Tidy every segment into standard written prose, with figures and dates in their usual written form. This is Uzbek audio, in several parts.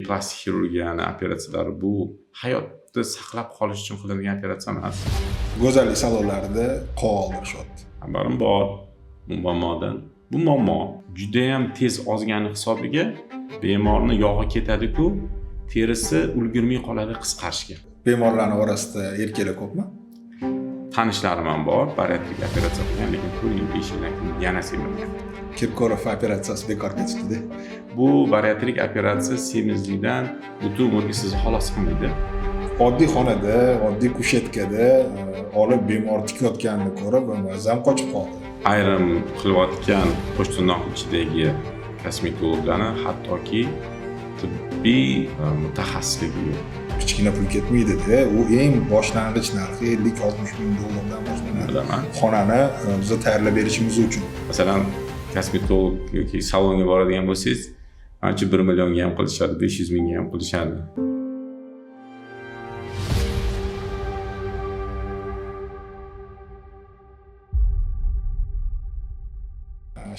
plastik xirurgiyani operatsiyalari bu hayotni saqlab qolish uchun qilinadigan operatsiya emas. Go'zallik salonlarida qo'l oldirishyapti. Xabarim bor bu muammodan. Bu muammo juda ham tez ozgani hisobiga bemorning yog'i ketadi-ku, terisi ulgurmay qoladi qisqarishga. Bemorlarning orasida erkaklar ko'pmi? Tanishlarim ham bor, bariatrik operatsiya qilgan, lekin 4 yil 5 yildan keyin yana semirgan. Kirkorov operatsiyasi bekor ketdi. Bu bariatrik operatsiya semizlikdan butun umrga sizni xalos qilmaydi. Oddiy xonada, oddiy kushetkada olib bemor tikayotganini ko'rib, mazam qochib qoldi. Ayrim qilayotgan qo'shtirnoq ichidagi kosmetologlarni hattoki tibbiy mutaxassisligi yo'q. Kichkina pul ketmaydi-da. U eng boshlang'ich narxi 50-60 ming dollardan boshlanadi. Bilaman. Xonani biz tayyorlab berishimiz uchun. Masalan, kosmetolog yoki salonga boradigan bo'lsangiz, ancha 1 millionga ham qilishadi, 500 mingga ham qilishadi.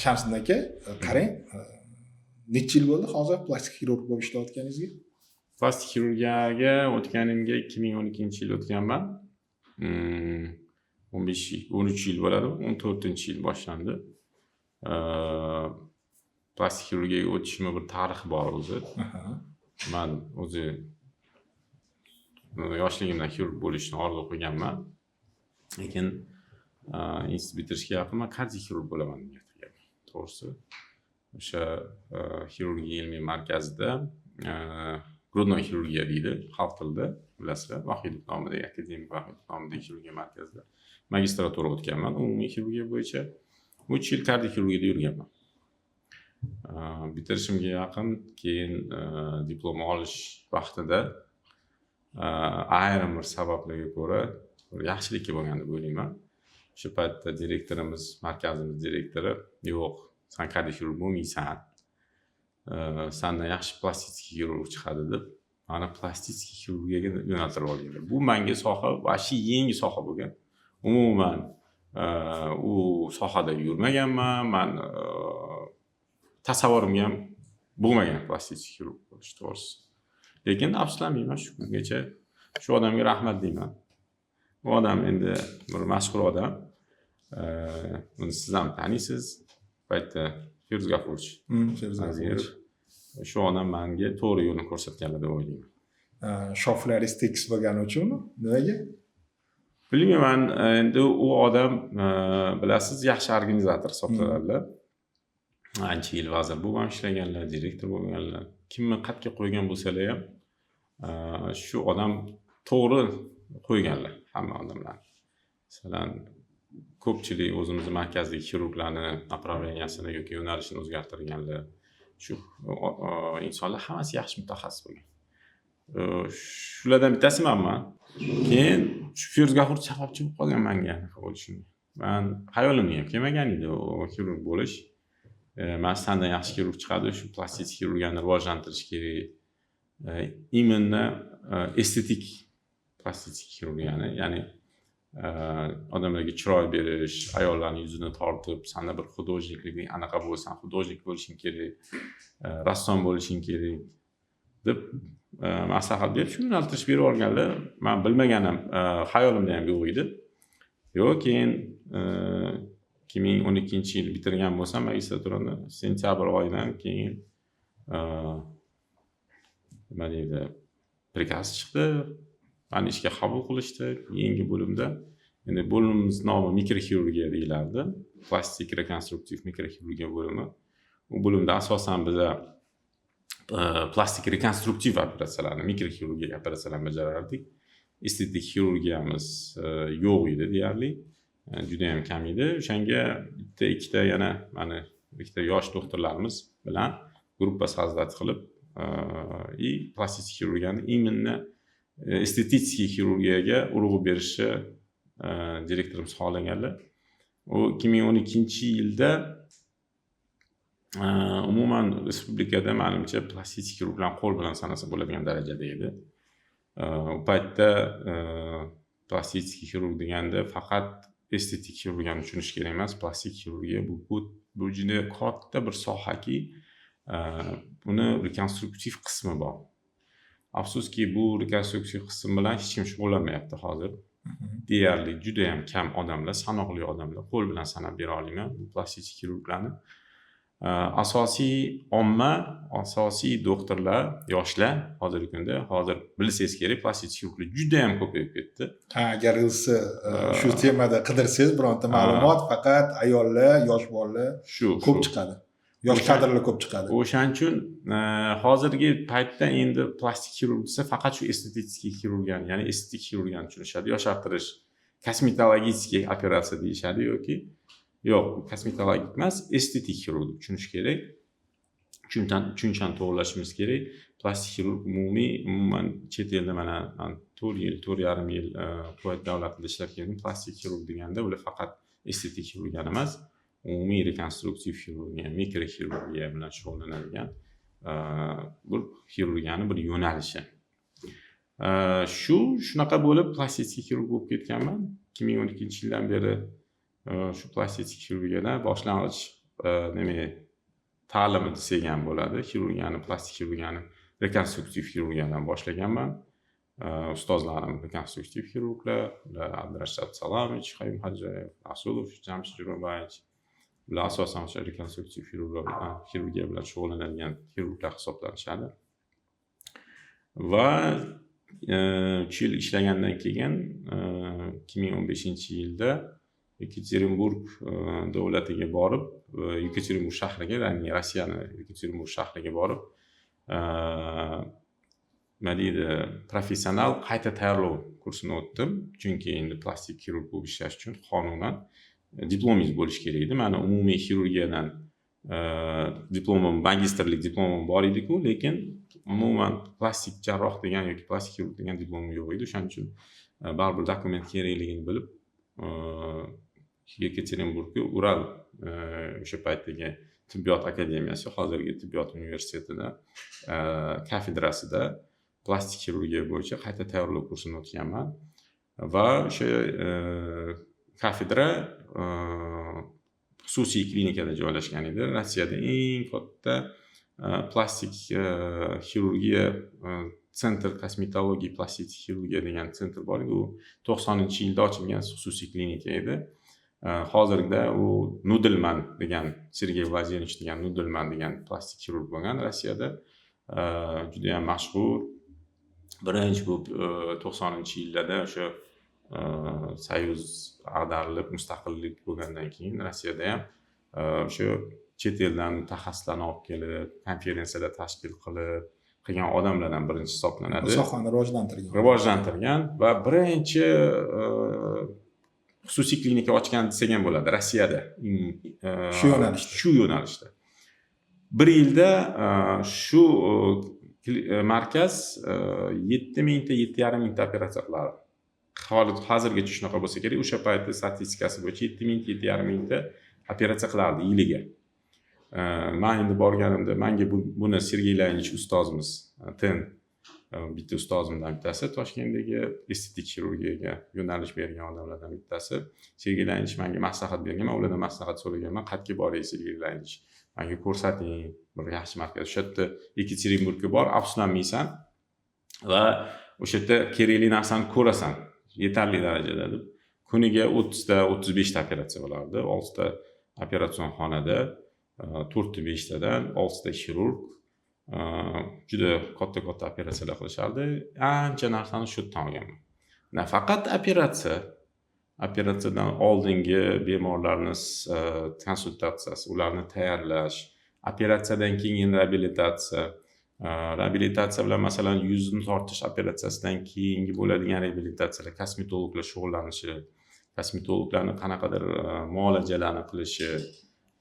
Shamsiddin aka, qarang, necha yil bo'ldi hozir plastik xirurg bo'lib ishlayotganingizga? Plastik xirurgiyaga o'tganimga 2012-yil o'tganman. 13 yil bo'ladi, 14-yil boshlandi. Plastik xirurgiyaga o'tishimning bir tarixi bor o'zi. Men o'zi yoshligimdan xirurg bo'lishni orzu qilganman. Lekin institut bitirishga yaqin men kardioxirurg bo'laman degan. To'g'risi, o'sha xirurgiya ilmiy markazida grudnoy xirurgiya deydi, xalq tilida, bilasizlar, Vahidov nomidagi akademik Vahidov nomidagi xirurgiya markazida magistratura o'tganman. Umumiy xirurgiya bo'yicha 3 yil kardioxirurgiyada yurganman. Bitirishimga yaqin, keyin diplom olish vaqtida ayrim bir sabablarga ko'ra yaxshilikka bo'lgan deb o'ylayman. Shu paytda direktorimiz, markazimiz direktori, yo'q, sen kardioxirurg bo'lmaysan. Sendan yaxshi plastik xirurg chiqadi deb, meni plastik xirurgiyaga yo'naltirib olganlar. Bu menga soha, vashi yangi soha bo'lgan. Umuman u sohada yurmaganman, men tasavvurimga ham bo'lmagan plastik xirurg bo'lish, to'g'risi. Lekin afsuslanmayman, shu kungacha shu odamga rahmat deyman. Bu odam endi bir mashhur odam. Uni siz ham taniysiz. Paytda Firuz G'afurchi. Shu odam menga to'g'ri yo'lni ko'rsatganlar deb o'ylayman. Shoflaringiz tekis bo'lgani uchunmi? Nimaga? Bilmayman, endi u odam bilasiz, yaxshi organizator hisoblanadilar. Ancha yil vazir bo'lib ishlaganlar, direktor bo'lganlar. Kimni qatga qo'ygan bo'lsalar ham, shu odam to'g'ri qo'yganlar hamma odamlar. Masalan, ko'pchilik o'zimizni markazdagi xirurglarni направлениясini yoki yo'nalishini o'zgartirganlar. Shu insonlar hammasi yaxshi mutaxassis bo'lgan. Shulardan bittasi menman. Keyin shu Firuz G'afurchi sababchi bo'lib qolgan menga bo'lishimga. Men hayolimga ham kelmagan edi u xirurg bo'lish. Men sendan yaxshi xirurg chiqadi, shu plastik xirurgiyani rivojlantirish kerak. Именно estetik plastik xirurgiyani, ya'ni odamlarga chiroy berish, ayollarning yuzini tortib, senda bir xudojniklik anaqa bo'lsan, xudojnik bo'lishing kerak, rassom bo'lishing kerak deb maslahat berib, shuni yo'naltirish berib olganlar. Men bilmaganim, xayolimda ham yo'q edi. Yo'q, keyin 2012-yil bitirgan bo'lsam, magistraturani sentyabr oyidan keyin nima deydi, prikaz chiqdi. Meni ishga qabul qilishdi yangi bo'limda. Endi bo'limimiz nomi mikroxirurgiya deyilardi. Plastik rekonstruktiv mikroxirurgiya bo'limi. U bo'limda asosan biz plastik rekonstruktiv operatsiyalarni, mikroxirurgiya operatsiyalarni bajarardik. Estetik xirurgiyamiz yo'q edi deyarli. Juda ham kam edi. O'shanga bitta ikkita yana meni ikkita yosh doktorlarimiz bilan gruppa sozdать qilib, plastik xirurgiyani именно estetik xirurgiyaga urg'u berishni direktorimiz xohlaganlar. U 2012-yilda umuman respublikada menimcha plastik xirurglar qo'l bilan sanasa bo'ladigan darajada edi. U paytda plastik xirurg deganda faqat estetik xirurgiyani tushunish kerak emas. Plastik xirurgiya bu juda katta bir sohaki, buni rekonstruktiv qismi bor. Afsuski bu rekonstruksiya qismi bilan hech kim shug'ullanmayapti hozir. Deyarli juda ham kam odamlar, sanoqli odamlar, qo'l bilan sanab bera olaman bu plastik xirurglarni. Asosiy omma, asosiy doktorlar, yoshlar hozirgi kunda, hozir bilsangiz kerak, plastik xirurglar juda ham ko'payib ketdi. Agar shu temada qidirsangiz bironta ma'lumot, faqat ayollar, yosh bolalar ko'p chiqadi. Yosh kadrlar ko'p chiqadi. O'shaning uchun hozirgi paytda endi plastik xirurg desa faqat shu estetik xirurgiyani, ya'ni estetik xirurgiyani tushunishadi. Yoshartirish, kosmetologik operatsiya deyishadi yoki yo'q, kosmetologik emas, estetik xirurg deb tushunish kerak. Tushunchani to'g'rilashimiz kerak. Plastik xirurg umuman chet elda mana 4 yil, 4,5 yil Kuvayt davlatida ishlab kelgan. Plastik xirurg deganda ular faqat estetik xirurgiyani emas, umumiy rekonstruktiv xirurgiya, mikroxirurgiya bilan shug'ullanadigan bu xirurgiyani bir yo'nalishi. Shunaqa bo'lib plastik xirurg bo'lib ketganman. 2012-yildan beri shu plastik xirurgiyadan boshlang'ich ta'limni desak ham bo'ladi. Xirurgiyani, plastik xirurgiyani rekonstruktiv xirurgiyadan boshlaganman. Ustozlarim rekonstruktiv xirurglar, Abdurashid Salomich, Qayum Hajiyev, Rasulov, Jamshid Jo'rabayevich. Bular asosan o'sha rekonstruktiv xirurgiya bilan shug'ullanadigan xirurglar hisoblanishadi. Va 3 yil ishlagandan keyin 2015-yilda Yekaterinburg davlatiga borib, Yekaterinburg shahriga, ya'ni Rossiyani Yekaterinburg shahriga borib, nima deydi, professional qayta tayyorlov kursini o'tdim. Chunki endi plastik xirurg bo'lib ishlash uchun qonunan diplomingiz bo'lishi kerak edi. Meni umumiy xirurgiyadan diplomim, magistrlik diplomim bor edi-ku, lekin umuman plastik jarroh degan yoki plastik xirurg degan diplomim yo'q edi. Shuning uchun baribir dokument kerakligini bilib, Yekaterinburgga Ural o'sha paytdagi tibbiyot akademiyasi, hozirgi tibbiyot universitetida kafedrasida plastik xirurgiya bo'yicha qayta tayyorlov kursini o'tganman. Va o'sha kafedra xususiy klinikada joylashgan edi. Rossiyada eng katta plastik xirurgiya sentr, kosmetologiya plastik xirurgiya degan sentr bor edi. U 90-yilda ochilgan xususiy klinika edi. Hozirda u Nudelman degan, Sergey Vladimirovich degan Nudelman degan plastik xirurg bo'lgan Rossiyada. Juda ham mashhur. Birinchi bu 90-yillarda o'sha Soyuz ag'darilib mustaqillik bo'lgandan keyin Rossiyada ham o'sha chet eldan mutaxassislarni olib kelib, konferensiyalar tashkil qilgan odamlardan birinchi hisoblanadi. Sohani rivojlantirgan va birinchi xususiy klinika ochgan desak ham bo'ladi Rossiyada. Shu yo'nalishda. Bir yilda shu markaz 7000 ta 7500 ta operatsiya qiladi. Hozirgacha shunaqa bo'lsa kerak. O'sha paytda statistikasi bo'yicha 7000 ta 7500 ta operatsiya qilardi yiliga. Men endi borganimda menga buni Sergey Leonidovich ustozimiz, bitta ustozimdan bittasi, Toshkentdagi estetik xirurgiyaga yo'nalish bergan odamlardan bittasi. Sergey Leonidovich menga maslahat bergan. Men ulardan maslahat so'raganman. Qayerga boray Sergey Leonidovich? Menga ko'rsating bir yaxshi markaz. O'sha yerda Yekaterinburgga bor, afsuslanmaysan va o'sha yerda kerakli narsani ko'rasan yetarli darajada deb. Kuniga 30 ta 35 ta operatsiya bo'lardi. 6 ta operatsion xonada, 4 ta 5 tadan 6 ta xirurg juda katta operatsiyalar qilishardi. Ancha narsani shu yerdan olganman. Nafaqat operatsiyadan oldingi bemorlarni konsultatsiyasi, ularni tayyorlash, operatsiyadan keyin reabilitatsiya bilan masalan yuzni tortish operatsiyasidan keyingi bo'ladigan reabilitatsiyalar, kosmetologlar shug'ullanishi, kosmetologlarning qanaqadir muolajalarni qilishi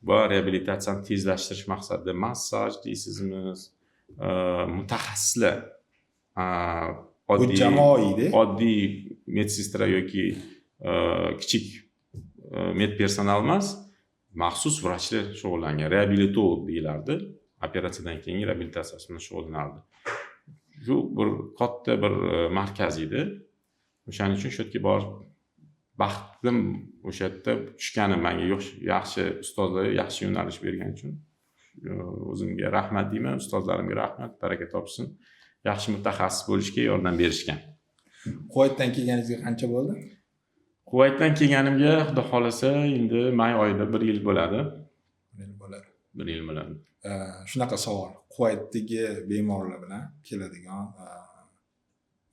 va reabilitatsiyani tezlashtirish maqsadida massaj deysizmi, mutaxassislar, oddiy medsestra yoki kichik medpersonal emas, maxsus vrachlar shug'ullangan, reabilitolog deyilardi. Operatsiyadan keyingi reabilitatsiyasi bilan shug'ullanardi. Shu bir katta bir markaz edi. O'shaning uchun shu yerga borib baxtim o'sha yerda tushganim, menga yaxshi ustozlar yaxshi yo'nalish bergani uchun o'zimga rahmat deyman, ustozlarimga rahmat, baraka topsin. yaxshi mutaxassis bo'lishga yordam berishgan. Kuvaytdan kelganingizga qancha bo'ldi? Kuvaytdan kelganimga xudo xolasa endi may oyida 1 yil bo'ladi. 1 yil bo'ladi. Shunaqa savol. Kuvaytdagi bemorlar bilan keladigan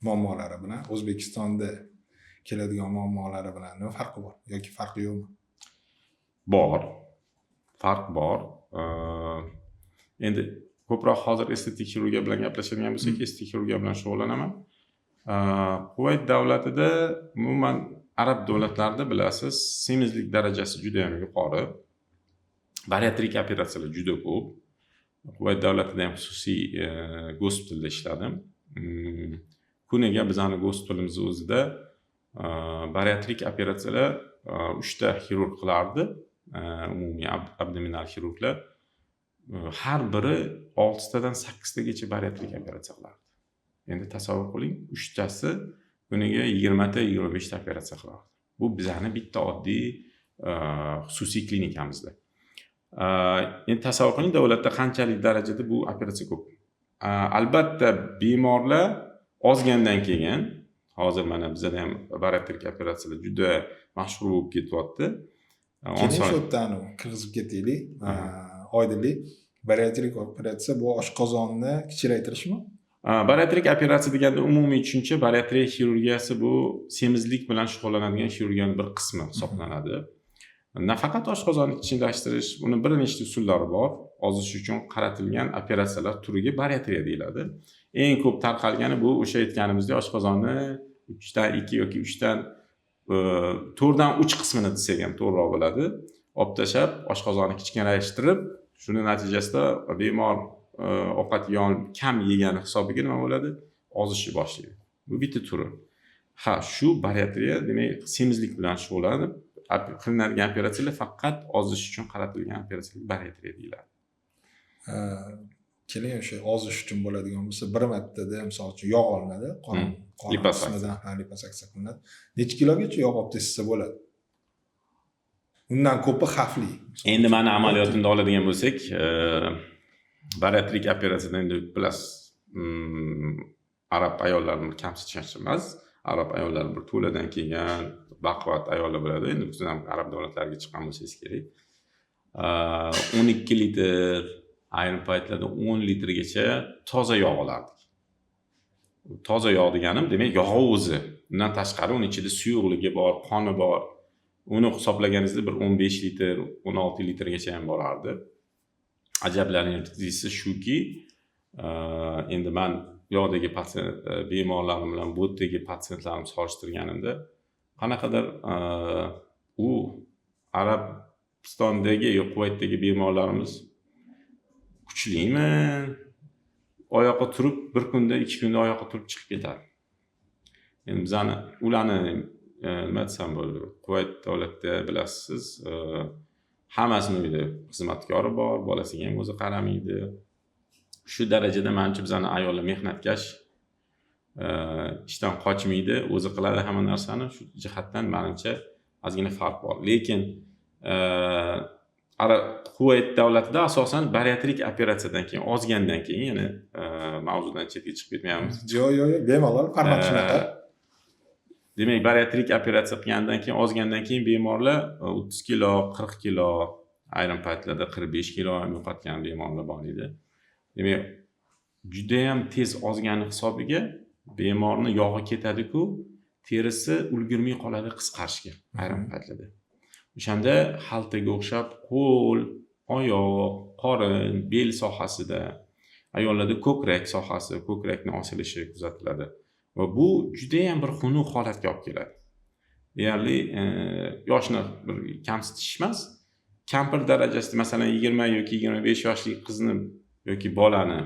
muammolari bilan O'zbekistonda keladigan muammolari bilan nima farqi bor yoki farqi yo'qmi? Bor. Farq bor. Endi ko'proq hozir estetik xirurgiya bilan gaplashadigan bo'lsak, estetik xirurgiya bilan shug'ullanaman. Kuvayt davlatida umuman arab davlatlarida bilasiz, semizlik darajasi juda ham yuqori. Bariatrik operatsiyalar juda ko'p. Kuvayt davlatida ham xususiy gospitalda ishladim. Kuniga bizning gospitalimiz o'zida bariatrik operatsiyalar 3 ta xirurg qilardi. Umumiy abdominal xirurglar har biri 6 tadan 8 tagacha bariatrik operatsiya qilardi. Endi tasavvur qiling, 3 tasi kuniga 20 ta 25 ta operatsiya qilardi. Bu bizning bitta oddiy xususiy klinikamizda. Endi tasavvur qiling, davlatda qanchalik darajada bu operatsiya ko'p. Albatta bemorlar ozgandan keyin, hozir mana bizda ham bariatrik operatsiyalar juda mashhur bo'lib ketyapti. Keyin shu yerdan kirgizib ketaylik. Oydinlik, bariatrik operatsiya bu oshqozonni kichraytirishmi? Bariatrik operatsiya deganda umumiy tushuncha, bariatrik xirurgiyasi bu semizlik bilan shug'ullanadigan xirurgiyaning bir qismi hisoblanadi. Nafaqat oshqozonni kichiklashtirish, uni bir nechta usullari bor. Ozish uchun qaratilgan operatsiyalar turiga bariatriya deyiladi. Eng ko'p tarqalgani bu o'sha aytganimizdek oshqozonni 3 dan 2 yoki 3 dan 4 dan 3 qismini desak ham to'g'riroq bo'ladi. Olib tashlab, oshqozonni kichkinlashtirib, shuni natijasida bemor ovqat kam yegani hisobiga nima bo'ladi? Ozishni boshlaydi. Bu bitta turi. Shu bariatriya, demak, semizlik bilan shug'ullanib, qilinadigan operatsiyalar faqat ozish uchun qaratilgan operatsiyalar bariatriya deyiladi. Keling, o'sha ozish uchun bo'ladigan bo'lsa, bir martada misol uchun yog' olinadi, qon liposaksiya qilinadi. Necha kilogacha yog' olib tashlasa bo'ladi? Undan ko'pi xavfli. Endi meni amaliyotimda oladigan bo'lsak, bariatrik operatsiyadan endi plus arab ayollarni kamsitish emas, arab ayollar bir to'ladan kelgan baquvvat ayollar bo'ladi. Endi biz ham arab davlatlariga chiqqan bo'lsangiz kerak. 12 litr, ayrim paytlarda 10 litrgacha toza yog' olardik. Toza yog' deganim, demak, yog' o'zi. Undan tashqari uning ichida suyuqligi bor, qoni bor. Uni hisoblaganingizda bir 15 litr, 16 litrgacha ham borardi. Ajablanarlisi shuki, endi men yog'dagi bemorlarim bilan bo'tdagi patsientlarimni solishtirganimda qanaqadir u Arabistondagi yoki Kuvaytdagi bemorlarimiz kuchlimi? Oyoqqa turib, bir kunda, 2 kunda oyoqqa turib chiqib ketadi. Endi bizani ularni nima desam bo'ladi? Kuvayt davlatida bilasiz, hammasini uyda xizmatkori bor, bolasiga ham o'zi qaramaydi. Shu darajada menimcha bizani ayollar mehnatkash, ishdan qochmaydi, o'zi qiladi hamma narsani. Shu jihatdan menimcha ozgina farq bor. Lekin Kuvayt davlatida asosan bariatrik operatsiyadan keyin, ozgandan keyin, ya'ni mavzudan chetga chiqib ketmayapmiz. Yo'q, bemalol farq shunaqa. Demak, bariatrik operatsiya qilgandan keyin, ozgandan keyin bemorlar 30 kilo, 40 kilo, ayrim paytlarda 45 kilo ham yo'qotgan bemorlar bor edi. Demak, juda ham tez ozgani hisobiga bemorning yog'i ketadi-ku, terisi ulgurmay qoladi qisqarishga ayrim paytlarda. O'shanda xaltaga o'xshab qo'l, oyoq, qorin, bel sohasida, ayollarda ko'krak sohasi, ko'krakning osilishi kuzatiladi. Va bu juda ham bir xunuk holatga olib keladi. Deyarli yoshni bir kamsitish emas, kampir darajasida, masalan 20 yoki 25 yoshli qizni yoki bolani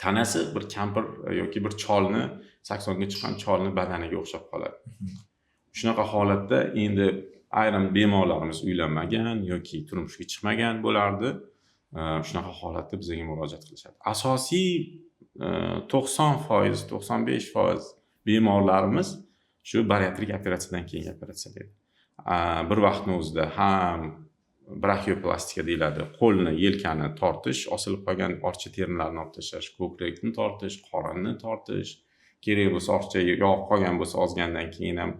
tanasi bir kampir yoki bir cholni, 80 ga chiqqan cholni badaniga o'xshab qoladi. Shunaqa holatda endi ayrim bemorlarimiz uylanmagan yoki turmushga chiqmagan bo'lardi. Shunaqa holatda bizga murojaat qilishadi. Asosiy 90%, 95% bemorlarimiz shu bariatrik operatsiyadan keyingi operatsiyalar. Bir vaqtning o'zida ham braxioplastika deyiladi. Qo'lni, yelkani tortish, osilib qolgan orcha terinalarni olib tashlash, ko'krakni tortish, qorinni tortish, kerak bo'lsa orcha yog' qolgan bo'lsa ozgandan keyin ham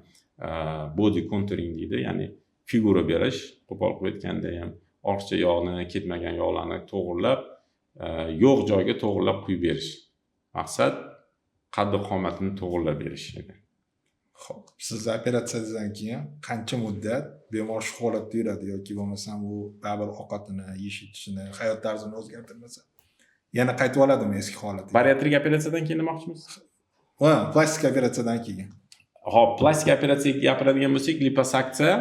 body contouring deydi, ya'ni figura berish, qo'pol qilib aytganda ham orcha yog'ni, ketmagan yog'larni to'g'irlab, yo'q joyga to'g'irlab quyib berish. Maqsad qaddi qomatini to'g'irlab berish edi. Xo'p, siz operatsiyadan keyin qancha muddat bemor shu holatda yuradi yoki bo'lmasam u baribir ovqatini, yeyish-ichishini, hayot tarzini o'zgartirmasa, yana qaytib oladimi eski holatiga? Bariatrik operatsiyadan keyin demoqchimisiz? Ha, plastik operatsiyadan keyin. Hop, plastik operatsiyaga gapiradigan bo'lsak, liposaksiya,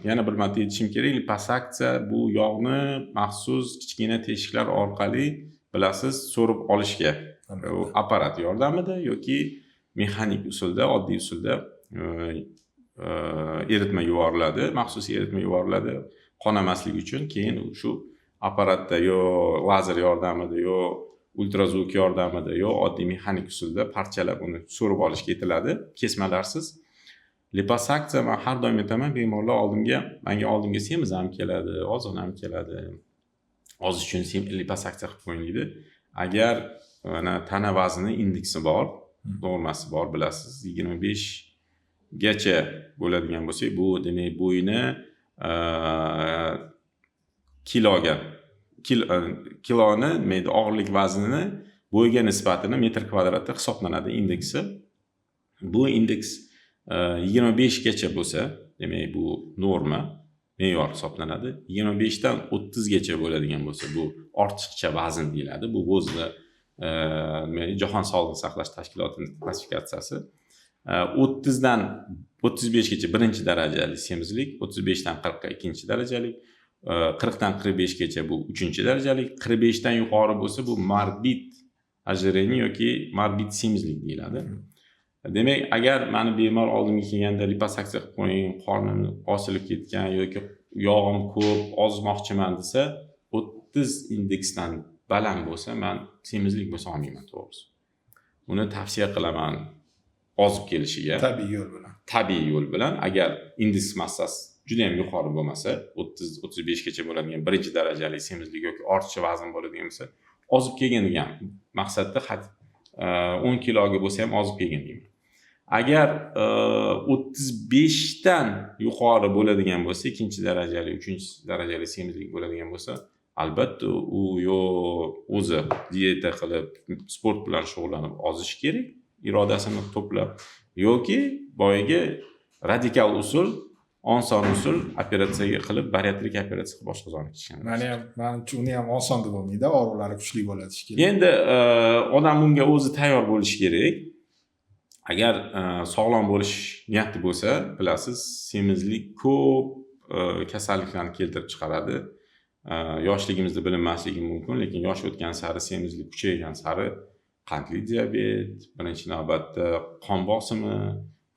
yana bir marta aytishim kerak, liposaksiya bu yog'ni maxsus kichkina teshiklar orqali bilasiz so'rib olishga, u apparat yordamida yoki mexanik usulda, oddiy usulda eritma yuboriladi, maxsus eritma yuboriladi qonamaslik uchun. Keyin shu apparatda yo lazer yordamida, yo ultrazvuk yordamida, yo oddiy mexanik usulda parchalab uni so'rib olishga etiladi, kesmalarsiz. Liposaksiya, men har doim aytaman, bemorlar menga oldimga semiz ham keladi, ozg'in ham keladi. Ozish uchun liposaksiya qilib qo'ying deydi. Agar tana vazni indeksi bor, normasi bor, bilasiz, 25 gacha bo'ladigan bo'lsa, bu demak bo'yni kiloni, demak og'irlik vaznini bo'yga nisbatini metr kvadratda hisoblanadi indeksi. Bu indeks 25 gacha bo'lsa, demak bu norma, me'yor hisoblanadi. 25 dan 30 gacha bo'ladigan bo'lsa, bu ortiqcha vazn deyiladi. Bu o'zida Jahon Sog'liqni saqlash tashkilotining klassifikatsiyasi. 30 dan 35 gacha birinchi darajali semizlik, 35 dan 40 ga ikkinchi darajalik, 40 dan 45 gacha bu uchinchi darajalik, 45 dan yuqori bo'lsa bu morbid ojireniya yoki morbid semizlik deyiladi. Demak, agar meni bemor oldimga kelganda liposaksiya qilib qo'ying, qornim osilib ketgan yoki yog'im ko'p, ozmoqchiman desa, 30 indeksdan baland bo'lsa, men semizlik bo'lsa olmayman, to'g'risi. Uni tavsiya qilaman ozib kelishiga. Tabiiy yo'l bilan, agar indeks massasi juda ham yuqori bo'lmasa, 30-35 gacha bo'ladigan birinchi darajali semizlik yoki ortiqcha vazn bo'ladigan bo'lsa, ozib kelgan degan maqsadda 10 kiloga bo'lsa ham ozib kelgan deyman. Agar 35 dan yuqori bo'ladigan bo'lsa, ikkinchi darajali, uchinchi darajali semizlik bo'ladigan bo'lsa, albatta u yo o'zi dieta qilib, sport bilan shug'ullanib ozish kerak, irodasini to'plab, yoki boyagi radikal usul, oson usul operatsiyaga qilib, bariatrik operatsiya qilib oshqozonni kichkina. Menimcha uni ham oson deb bo'lmaydi, og'riqlari kuchli bo'ladi kerak. Endi odam bunga o'zi tayyor bo'lishi kerak. Agar sog'lom bo'lish niyati bo'lsa, bilasiz, semizlik ko'p kasalliklarni keltirib chiqaradi. Yoshligimizda bilinmasligi mumkin, lekin yosh o'tgan sari semizlik kuchaygan sari qandli diabet, birinchi navbatda qon bosimi,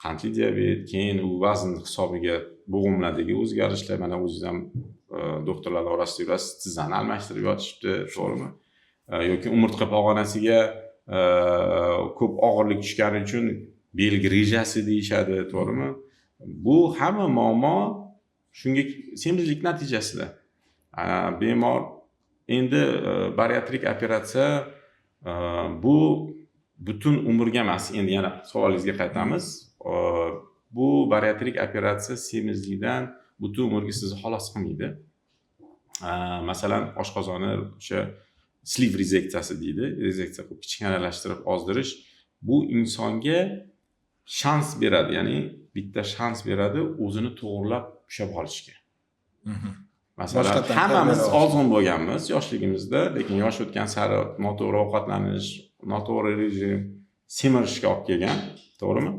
qandli diabet, keyin u vazn hisobiga bo'g'imlardagi o'zgarishlar, mana o'zingiz ham doktorlar orasida yurasiz, tizzani almashtirib yotishibdi, to'g'rimi? Yoki umurtqa pog'onasiga ko'p og'irlik tushgani uchun belgi rejasi deyishadi, to'g'rimi? Bu hamma muammo shunga semizlik natijasida. Bemor endi bariatrik operatsiya bu butun umrga emas. Endi yana savolingizga qaytamiz. Bu bariatrik operatsiya semizlikdan butun umrga sizni xalos qilmaydi. Masalan, oshqozonni o'sha sleeve rezeksiyasi deydi. Rezeksiya qilib kichkinalashtirib ozdirish bu insonga shans beradi, ya'ni bitta shans beradi o'zini to'g'rilab ushlab olishga. Masalan, hammamiz ozg'in bo'lganmiz yoshligimizda, lekin yosh o'tgan sari noto'g'ri ovqatlanish, noto'g'ri rejim semirishga olib kelgan, to'g'rimi?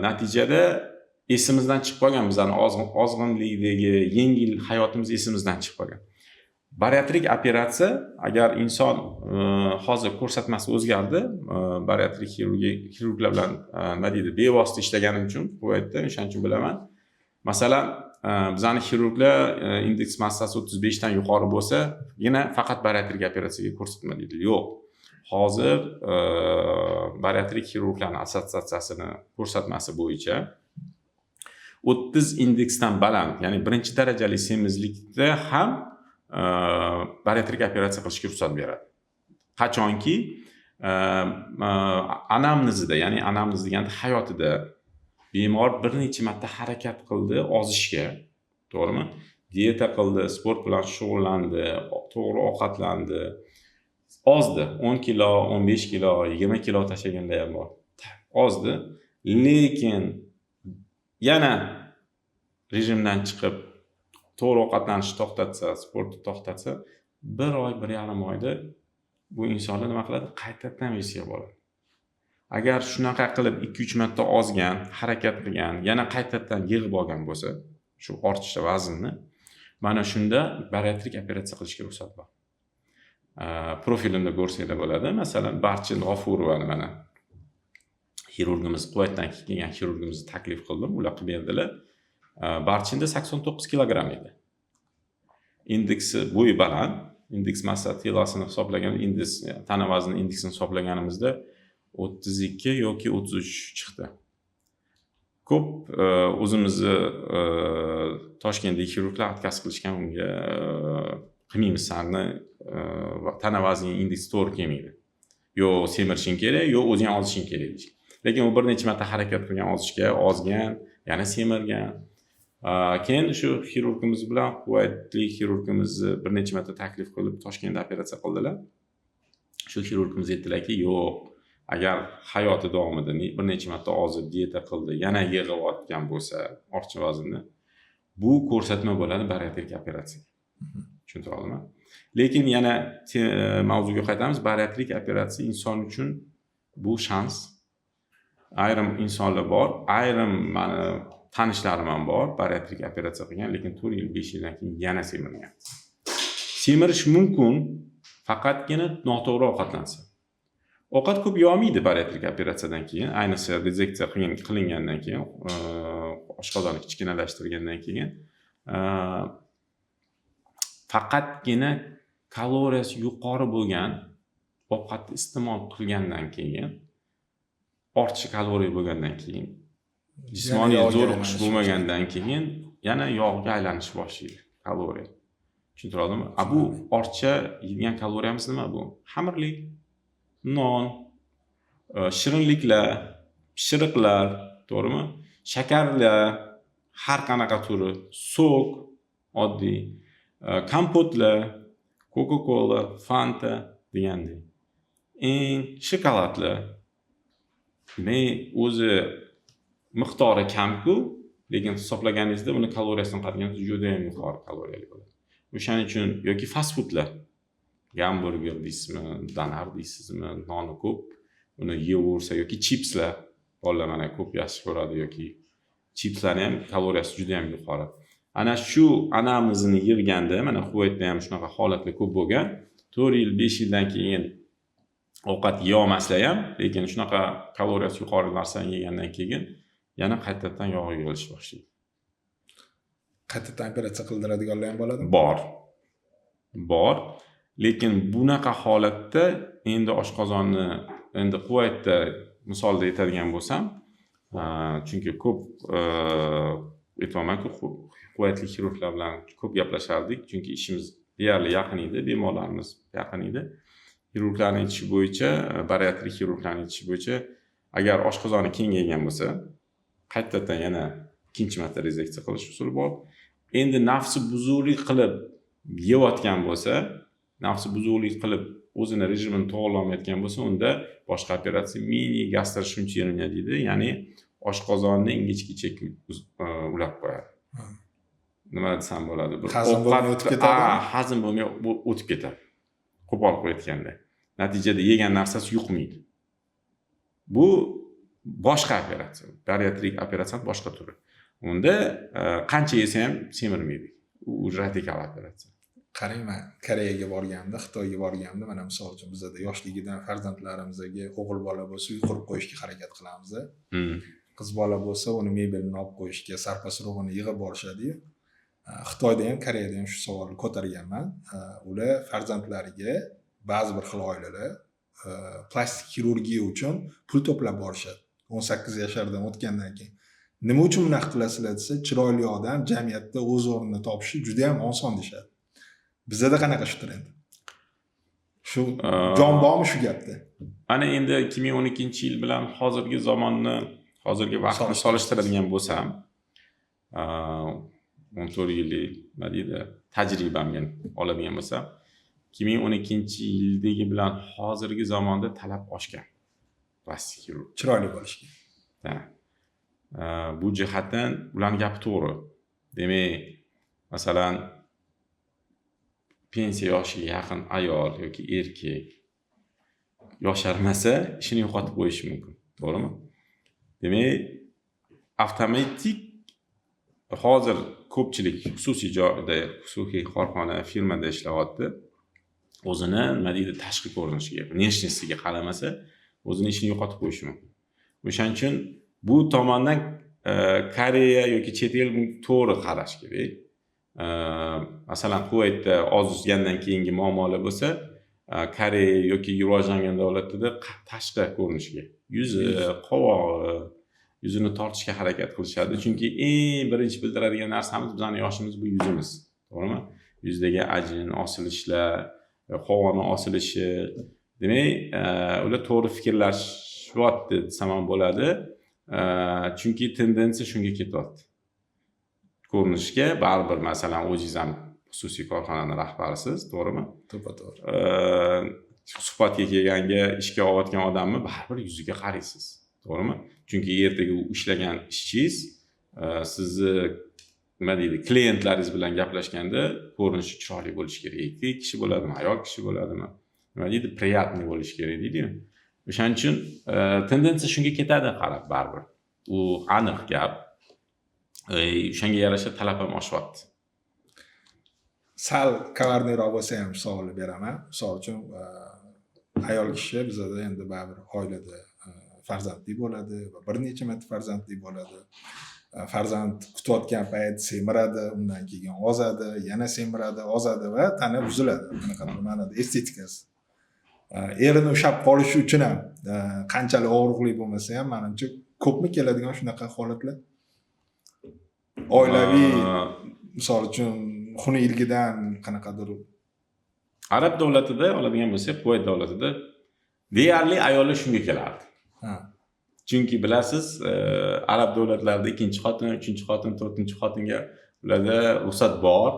Natijada esimizdan chiqib qolgan, bizning ozg'inlikdagi yengil hayotimiz esimizdan chiqib qolgan. Bariatrik operatsiya, agar inson hozir ko'rsatmasi o'zgardi, bariatrik xirurglar bilan nima deydi, bevosita ishlaganim uchun bu yerda o'shaning uchun bilaman. Masalan, bizning xirurglar indeks massasi 35 dan yuqori bo'lsa, yana faqat bariatrik operatsiyaga ko'rsatma deydi. Yo'q. Hozir bariatrik xirurglarning assotsiatsiyasining ko'rsatmasi bo'yicha 30 indeksdan baland, ya'ni birinchi darajali semizlikda ham bariatrik operatsiya qilishga ruxsat beradi. Qachonki anamnezida, ya'ni anamnez deganda hayotida bemor bir necha marta harakat qildi ozishga, to'g'rimi? Dieta qildi, sport bilan shug'ullandi, to'g'ri ovqatlandi, ozdi, 10 kilo, 15 kilo, 20 kilo tashlaganlar ham bor. Ozdi, lekin yana rejimdan chiqib, to'g'ri ovqatlanishni to'xtatsa, sportni to'xtatsa, 1 oy, 1,5 oyda bu insonlar nima qiladi? Qaytadan vesiga bo'ladi. Agar shunaqa qilib 2-3 marta ozgan, harakat qilgan, yana qaytadan yig'ib olgan bo'lsa, shu ortiqcha vaznni, mana shunda bariatrik operatsiya qilishga ruxsat bor. Profilimda ko'rsanglar bo'ladi. Masalan, Barchin G'ofurovani mana xirurgimiz, Quvaytdan kelgan xirurgimizni taklif qildim, ular qilib berdilar. Barchinda 89 kilogramm edi. Indeksi bo'yi baland, indeks massa telosini hisoblagan, indeks tana vazni indeksini hisoblaganimizda 32 yoki 33 chiqdi. Ko'p o'zimizni Toshkentdagi xirurglar отказ qilishgan, unga qilmaymiz sani, tana vazning indeksi to'g'ri kelmaydi. Yo semirishing kerak, yo o'zing ozishing kerak deyishgan. Lekin u bir necha marta harakat qilgan ozishga, ozgan, yana semirgan. Keyin shu xirurgimiz bilan quvvatli xirurgimizni bir necha marta taklif qilib Toshkentda operatsiya qildilar. Shu xirurgimiz aytdilarki, yo'q, agar hayoti davomida bir necha marta ozib, dieta qildi, yana yig'ib bo'lsa, ortiqcha vaznni, bu ko'rsatma bo'ladi bariatrik operatsiya. Tushuntirdingmi? Lekin yana mavzuga qaytamiz, bariatrik operatsiya inson uchun bu shans. Ayrim insonlar bor, ayrim meni tanishlarim ham bor, bariatrik operatsiya qilgan, lekin 4 yil, 5 yildan keyin yana semirgan. Semirish mumkin, faqatgina noto'g'ri ovqatlansa. Ovqat ko'p yeyolmaydi bariatrik operatsiyadan keyin, ayniqsa rezeksiya qilingandan keyin, oshqozonni kichkinalashtirgandan keyin, faqatgina kaloriyasi yuqori bo'lgan ovqatni iste'mol qilgandan keyin, ortiqcha kaloriya bo'lgandan keyin, jismoniy zo'riqish bo'lmagandan keyin yana yog'ga aylanish boshlaydi kaloriya. Tushuntirdingmi? Bu ortiqcha yeyilgan kaloriyamiz nima bu? Xamirlik, non, shirinliklar, pishiriqlar, to'g'rimi? Shakarlar, har qanaqa turi, sok, oddiy, kompotlar, Coca-Cola, Fanta degandek. Shokoladlar. O'zi miqdori kam-ku, lekin hisoblaganingizda uni kaloriyasini qaraganda juda ham yuqori kaloriyali bo'ladi. O'shaning uchun yoki fast foodlar, gamburger deysizmi, donar deysizmi, noni ko'p, uni yeyaversa yoki chipslar, bolalar mana ko'p yaxshi ko'radi, yoki chipslar ham kaloriyasi juda ham yuqori. Ana shu anamizni yig'ganda, mana Quvaytda ham shunaqa holatlar ko'p bo'lgan. 4 yil, 5 yildan keyin ovqat yeolmaslar ham, lekin shunaqa kaloriyasi yuqori narsani yegandan keyin yana qaytadan yog' yig'ilish boshlaydi. Qaytadan operatsiya qildiradiganlar ham bo'ladimi? Bor. Lekin bunaqa holatda endi oshqozonni, endi Quvaytda misolda aytadigan bo'lsam, chunki ko'p aytmoqmanku, quvvatli xirurglar bilan ko'p gaplashardik, chunki ishimiz deyarli yaqin edi, bemorlarimiz yaqin edi. Xirurglarning aytishi bo'yicha, bariatrik xirurglarning aytishi bo'yicha, agar oshqozoni kengaygan bo'lsa, qaytadan yana ikkinchi marta rezeksiya qilish usuli bor. Endi nafsi buzuqlik qilib yeyotgan bo'lsa, nafsi buzuqlik qilib o'zini rejimini to'g'irlamayotgan bo'lsa, unda boshqa operatsiya mini gastroshunchirniya deydi, ya'ni oshqozonni ingichka ulab qo'yadi. Nima desam bo'ladi? Hazm bo'lmay o'tib ketadi. Hazm bo'lmay o'tib ketadi. Qo'pol qo'yayotganda. Natijada yegan narsasi yuqmaydi. Bu boshqa operatsiya. Bariatrik operatsiya boshqa turi. Unda qancha yesa ham semirmaydi. U radikal operatsiya. Qarang, men Koreyaga borganimda, Xitoyga borganimda, mana misol uchun bizda yoshligidan farzandlarimizga o'g'il bola bo'lsa, uy qurib qo'yishga harakat qilamiz. Qiz bola bo'lsa, uni mebelini olib qo'yishga, sarpa-surug'ini yig'ib borishadi. Xitoyda ham, Koreyada ham shu savolni ko'targanman. Ular farzandlariga ba'zi bir xil oilalar plastik xirurgiya uchun pul to'plab borishadi. 18 yoshlardan o'tgandan keyin Nima uchun bunaqa qilasizlar desa, chiroyli odam jamiyatda o'z o'rnini topishi juda ham oson deyshadi. Bizda qanaqa shu trend? Shu jon bormi shu gapda? Ana endi 2012-yil bilan hozirgi zamonni, hozirgi vaqtni solishtiradigan bo'lsam, 14 yillik nima deydi, tajribamga oladigan bo'lsam, 2012-yildagi bilan hozirgi zamonda talab oshgan. Plastik xirurg. Chiroyli bo'lishga. Bu jihatdan ularning gapi to'g'ri. Demak, masalan, pensiya yoshiga yaqin ayol yoki erkak yosharmasa, ishini yo'qotib qo'yishi mumkin. To'g'rimi? Demak, avtomatik hozir ko'pchilik xususiy joyda, xususiy korxona, firmada ishlayapti. O'zini nima deydi, tashqi ko'rinishiga, внешностиga qaramasa, o'zini ishini yo'qotib qo'yishi mumkin. O'shaning uchun bu tomondan Koreya yoki chet el to'g'ri qarash kerak. Masalan, Kuvaytda ozgandan keyingi muammolar bo'lsa, Koreya yoki rivojlangan davlatlarda tashqi ko'rinishga, yuzi, qovog'i, yuzini tortishga harakat qilishadi. Chunki eng birinchi bildiradigan narsamiz bizning yoshimiz bu yuzimiz. To'g'rimi? Yuzdagi ajin, osilishlar, qovog'ning osilishi. Demak, ular to'g'ri fikrlashyapti desam ham bo'ladi. Chunki tendensiya shunga ketyapti. Ko'rinishga baribir, masalan, o'zingiz ham xususiy korxonaning rahbarisiz, to'g'rimi? To'g'ri. Suhbatga kelganga, ishga olayotgan odamni baribir yuziga qaraysiz, to'g'rimi? Chunki ertaga u ishlagan ishchingiz sizni nima deydi, klientlaringiz bilan gaplashganda ko'rinishi chiroyli bo'lishi kerak. Erkak kishi bo'ladimi, ayol kishi bo'ladimi? Nima deydi, приятный bo'lishi kerak deydi-ku. O'shaning uchun tendensiya shunga ketadi qarab baribir. U aniq gap. O'shanga yarasha talab ham oshyapti. Sal kavarniroq bo'lsa ham savol beraman. Misol uchun ayol kishi bizda endi baribir oilada farzandli bo'ladi va bir necha marta farzandli bo'ladi. Farzand kutayotgan payt semiradi, undan keyin ozadi, yana semiradi, ozadi va tana buziladi. Bunaqadir ma'noda estetikasi. Erini ushlab qolish uchun ham qanchalik og'riqli bo'lmasa ham, menimcha ko'pmi keladigan shunaqa holatlar? Oilaviy, misol uchun xunuk ilgidan qanaqadir Arab davlatida oladigan bo'lsak, Kuvayt davlatida deyarli ayollar shunga kelardi. Chunki bilasiz, arab davlatlarida ikkinchi xotin, uchinchi xotin, to'rtinchi xotinga ularda ruxsat bor.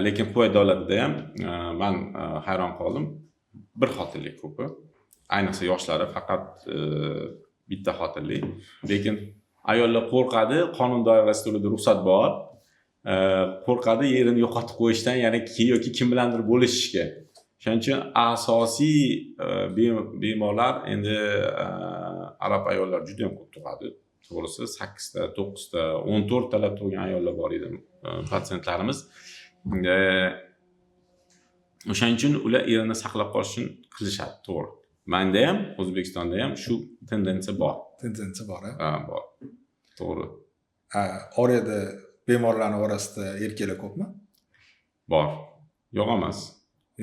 Lekin Kuvayt davlatida ham men hayron qoldim. Bir xotinlik ko'pi. Ayniqsa yoshlari faqat bitta xotinlik. Lekin ayollar qo'rqadi, qonun doirasida ularda ruxsat bor. Qo'rqadi yerini yo'qotib qo'yishdan, ya'ni yoki kim bilandir bo'lishishga. Shuning uchun asosiy bemorlar endi arab ayollar juda ham ko'p tug'adi. To'g'risi 8 ta, 9 ta, 14 talab tug'gan ayollar bor edi patsientlarimiz. O'shaning uchun ular erini saqlab qolish uchun qilishadi, to'g'ri. Menda ham, O'zbekistonda ham shu tendensiya bor. Tendensiya bor, bor. To'g'ri. Orada bemorlarning orasida erkaklar ko'pmi? Bor. Yo'q emas.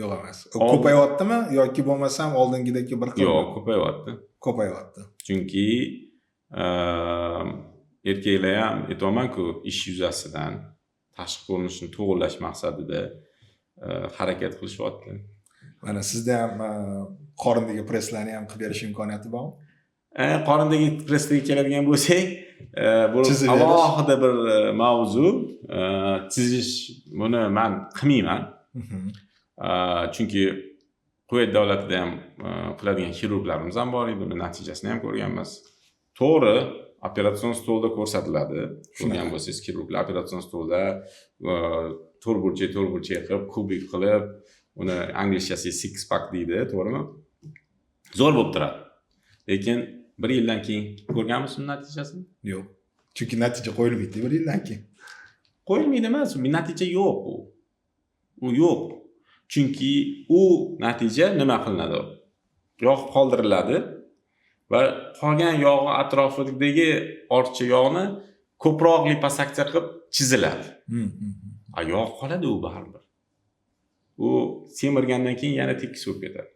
Yo'q emas. Ko'payyaptimi yoki bo'lmasam oldingidagi bir qilib? Yo'q, ko'payyapti. Ko'payyapti. Chunki erkaklar ham aytayman-ku, ish yuzasidan tashqi ko'rinishni to'g'irlash maqsadida harakat qilishyapti. Mana sizda ham qorindagi presslarni ham qilib berish imkoniyati bormi? Qorindagi pressga keladigan bo'lsak, bu alohida bir mavzu. Chizish buni men qilmayman. Chunki Kuvayt davlatida ham qiladigan xirurglarimiz ham bor edi, buni natijasini ham ko'rganmiz. To'g'ri, operatsion stolda ko'rsatiladi. Ko'rgan bo'lsangiz, xirurglar operatsion stolda to'rtburchak qilib, kubik qilib, uni anglishchasi six pack deydi, to'g'rimi? Zo'r bo'lib turadi. Lekin 1 yildan keyin ko'rganmisiz natijasini? Yo'q. Chunki natija qo'yilmaydi 1 yildan keyin. Qo'yilmaydi emas, natija yo'q u. U yo'q. Chunki u natija nima qilinadi? Yog' qoldiriladi va qolgan yog'i atrofidagi ortiqcha yog'ni ko'proq liposaksiya qilib chiziladi. Yog' qoladi u baribir. U semirgandan keyin yana tekis bo'lib ketadi.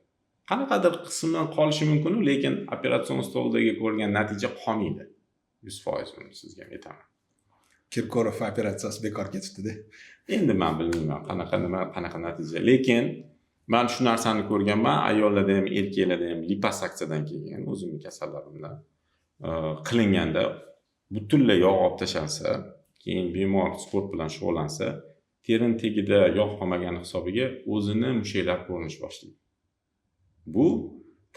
Qanaqadir qismdan qolishi mumkin, lekin operatsion stoldagi ko'rgan natija qolmaydi. 100% uni sizga aytaman. Kirkorov operatsiyasi bekor ketibdi-da. Endi men bilmayman qanaqa natija. Lekin men shu narsani ko'rganman, ayollarda ham, erkaklarda ham liposaksiyadan keyin o'zimni kasallarimdan qilinganda butunlay yog' olib tashlasa, keyin bemor sport bilan shug'ullansa, terin tagida yog' qolmagani hisobiga o'zini mushaklar ko'rinish boshlaydi. Bu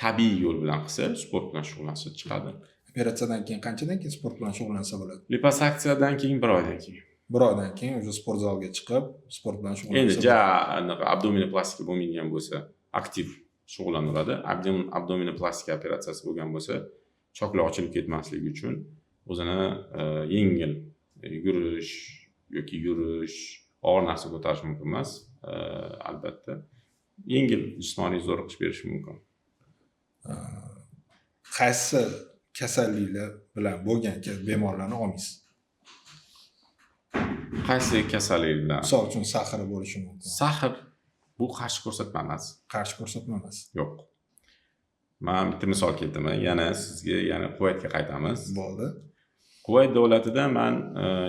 tabiiy yo'l bilan qilsa, sport bilan shug'ullansa chiqadi. Operatsiyadan keyin qanchadan keyin sport bilan shug'ullansa bo'ladi? Liposaksiyadan keyin 1 oydan keyin. 1 oydan keyin o'sha sport zaliga chiqib, sport bilan Endi shug'ullansa. abdominoplastika bo'lmaydigan bo'lsa, aktiv shug'ullaniladi. Abdominoplastika operatsiyasi bo'lgan bo'lsa, choklar ochilib ketmasligi uchun o'zini yengil yugurish yoki yurish, og'ir narsa ko'tarish mumkin emas, albatta. Yengil jismoniy zo'riqish berish mumkin. Qaysi kasalliklar bilan bo'lgan bemorlarni olmaysiz? Qaysi kasallik bilan? Misol uchun saxri bo'lishi mumkin. Sahr bu qarshi ko'rsatma emas. Qarshi ko'rsatma emas. Yo'q. Men bitta misol keltiraman. Yana sizga Kuvaytga qaytamiz. Bo'ldi. Kuvayt davlatida men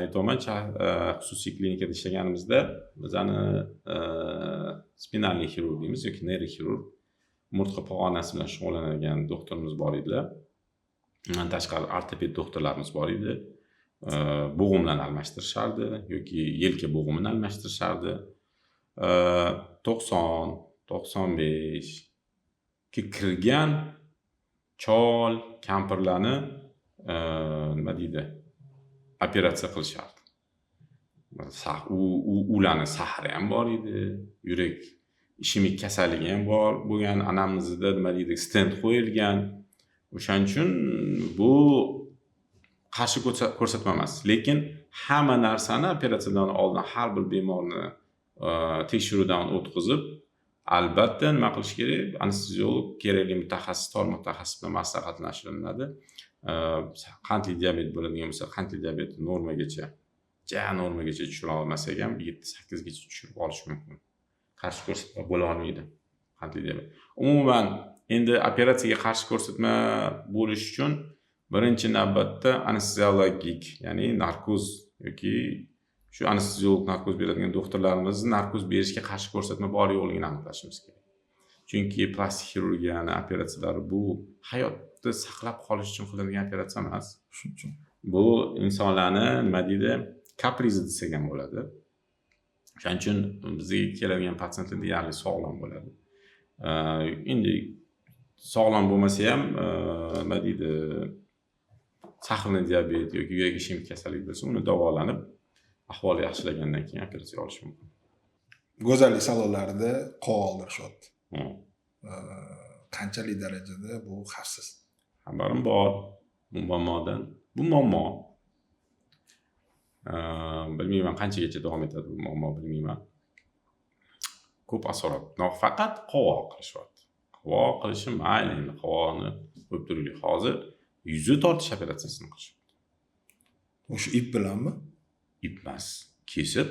aytaman, xususiy klinikada ishlaganimizda bizani spinalniy xirurg deymiz yoki neyroxirurg, umurtqa pog'onasi bilan shug'ullanadigan doktorimiz bor edilar. Undan tashqari ortoped doktorlarimiz bor edi. Bo'g'imlarni almashtirishardi yoki yelka bo'g'imini almashtirishardi. 90-95 kirgan chol kampirlarni nima deydi, operatsiya qilishardi. Ularni sahri ham bor edi, yurak ishemik kasalligi ham bor bo'lgan, anamnezida nima deydi, stent qo'yilgan. O'shaning uchun bu qarshi ko'rsatma emas, lekin hamma narsani operatsiyadan oldin har bir bemorni tekshiruvdan o'tkazib, albatta nima qilish kerak? Anesteziolog kerakli mutaxassis, tor mutaxassis bilan maslahatlashilinadi. Qandli diabet bo'ladigan bo'lsa, qandli diabetni normagacha tushira olmasak ham 7-8 gacha tushirib olish mumkin. Qarshi ko'rsatma bo'la olmaydi qandli diabet. Umuman endi operatsiyaga qarshi ko'rsatma bo'lish uchun birinchi navbatda anesteziologik, ya'ni narkoz yoki shu anesteziolog narkoz beradigan doktorlarimizni narkoz berishga qarshi ko'rsatma bor yo'qligini aniqlashimiz kerak. Chunki plastik xirurgiyani operatsiyalari bu hayotni saqlab qolish uchun qilinadigan operatsiya emas. Shuning uchun bu insonlarni nima deydi, kaprizi desak ham bo'ladi. Shuning uchun bizga keladigan patsientlar deyarli sog'lom bo'ladi. Endi sog'lom bo'lmasa ham nima deydi, sahrli diabet yoki yurak ishemik kasallik bo'lsa, uni davolanib ahvoli yaxshilagandan keyin operatsiya olish mumkin. Go'zallik salonlarida qo'l oldirishyapti. Qanchalik darajada bu xavfsiz? Xabarim bor bu muammodan. Bu muammo bilmayman qanchagacha davom etadi bu muammo, bilmayman. Ko'p asorat. Faqat qo'voq qilishyapti. Qo'voq qilishi mayli, endi qo'voqni qo'yib turaylik. Hozir yuzi tortish operatsiyasini qilishyapti. O'sha ip bilanmi? Ip emas, kesib,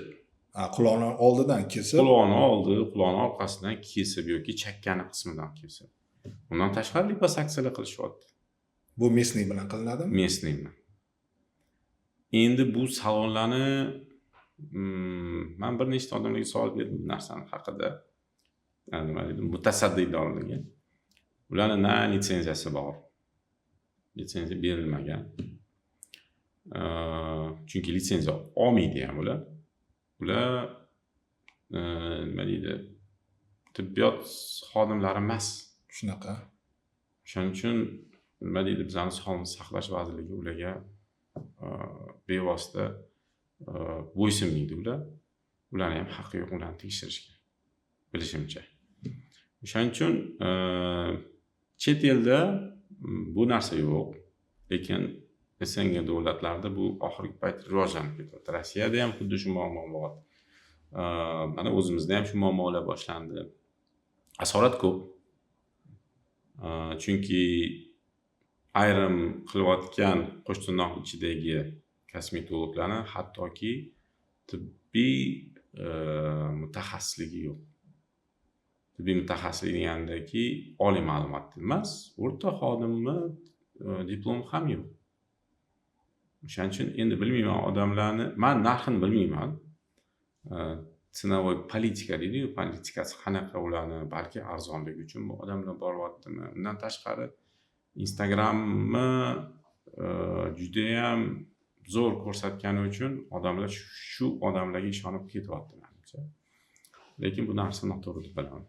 quloqni oldidan kesib, quloqni oldi, quloqni orqasidan kesib yoki chakkani qismidan kesib. Undan tashqari liposaksiyalar qilishyapti. Bu mesniy bilan qilinadimi? Mesniy bilan. Endi bu salonlarni men bir nechta odamlarga savol berdim bu narsani haqida. Nima dedim, mutasaddi idoralarga. Ularning na litsenziyasi bor. Litsenziya berilmagan. Chunki litsenziya olmaydi ham ular. Ular nima deydi, tibbiyot xodimlari emas. Shunaqa. Shuning uchun nima deydi, bizning sog'liqni saqlash vazirligi ularga bevosita bo'ysunmaydi ular. Ularning ham haqqi yo'q ularni tekshirishga, bilishimcha. Shuning uchun chet elda bu narsa yo'q, lekin SNG davlatlarida bu oxirgi payt rivojlanib ketyapti. Rossiyada ham xuddi shu muammo bor. Mana o'zimizda ham shu muammolar boshlandi. Asorat ko'p. Chunki ayrim qilayotgan qo'shtirnoq ichidagi kosmetologlarni hattoki tibbiy mutaxassisligi yo'q. Tibbiy mutaxassisligi degandaki oliy ma'lumotli emas, o'rta xodimmi diplom ham yo'q. O'shaning uchun endi bilmayman odamlarni, men narxini bilmayman. Sinovoy politika deydi-yu, politikasi qanaqa ularni, balki arzonligi uchun bu odamlar boryaptimi? Undan tashqari Instagramni juda ham zo'r ko'rsatgani uchun odamlar shu odamlarga ishonib ketyapti menimcha. Lekin bu narsa noto'g'ri deb bilaman.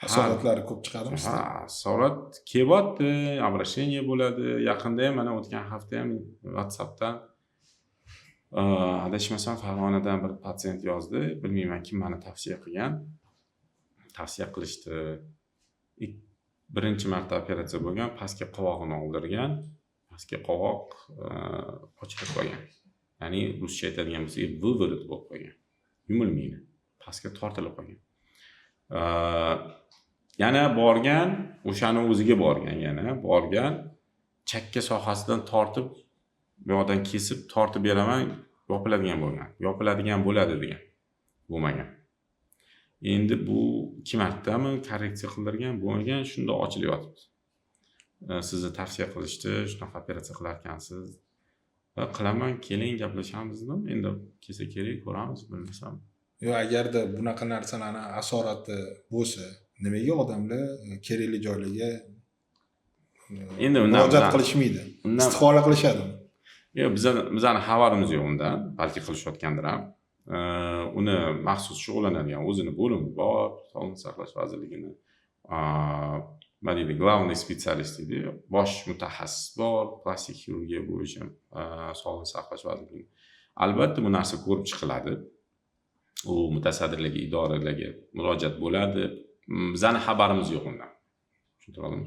Asoratlari ko'p chiqadimi? Ha, asorat kelyapti, обращение bo'ladi. Yaqinda ham mana o'tgan hafta ham WhatsAppdan adashmasam Farg'onadan bir patsient yozdi. Bilmayman kim meni tavsiya qilgan. Tavsiya qilishdi. Birinchi marta operatsiya bo'lgan, pastki qovog'ini oldirgan. Pastki qovoq ochilib qolgan. Ya'ni ruscha aytadigan bo'lsak, выворот bo'lib qolgan. Yumilmaydi. Pastga tortilib qolgan. Yana borgan, o'shani o'ziga borgan, yana borgan, chakka sohasidan tortib, bu yoqdan kesib tortib beraman, yopiladigan bo'lgan. Yopiladigan bo'ladi degan. Bo'lmagan. Endi bu 2 martami korreksiya qildirgan, bo'lmagan, shunda ochilyapti. Sizni tavsiya qilishdi, shunaqa operatsiya qilar ekansiz. Va qilaman, keling gaplashamiz dedim. Endi kelsa kerak, ko'ramiz, bilmasam. Yo, agarda bunaqa narsalarni asorati bo'lsa, nimaga odamlar kerakli joylarga endi undan murojaat qilishmaydi? Istihola qilishadimi? Yo'q, bizani xabarimiz yo'q undan, balki qilishayotgandir ham. Uni maxsus shug'ullanadigan o'zini bo'limi bor, Sog'liqni saqlash vazirligini nima deydi, главный специалист deydi, bosh mutaxassis bor, plastik xirurgiya bo'yicha Sog'liqni saqlash vazirligi. Albatta bu narsa ko'rib chiqiladi. U mutasaddilarga, idoralarga murojaat bo'ladi. Bizani xabarimiz yo'q undan. Tushuntirdingmi?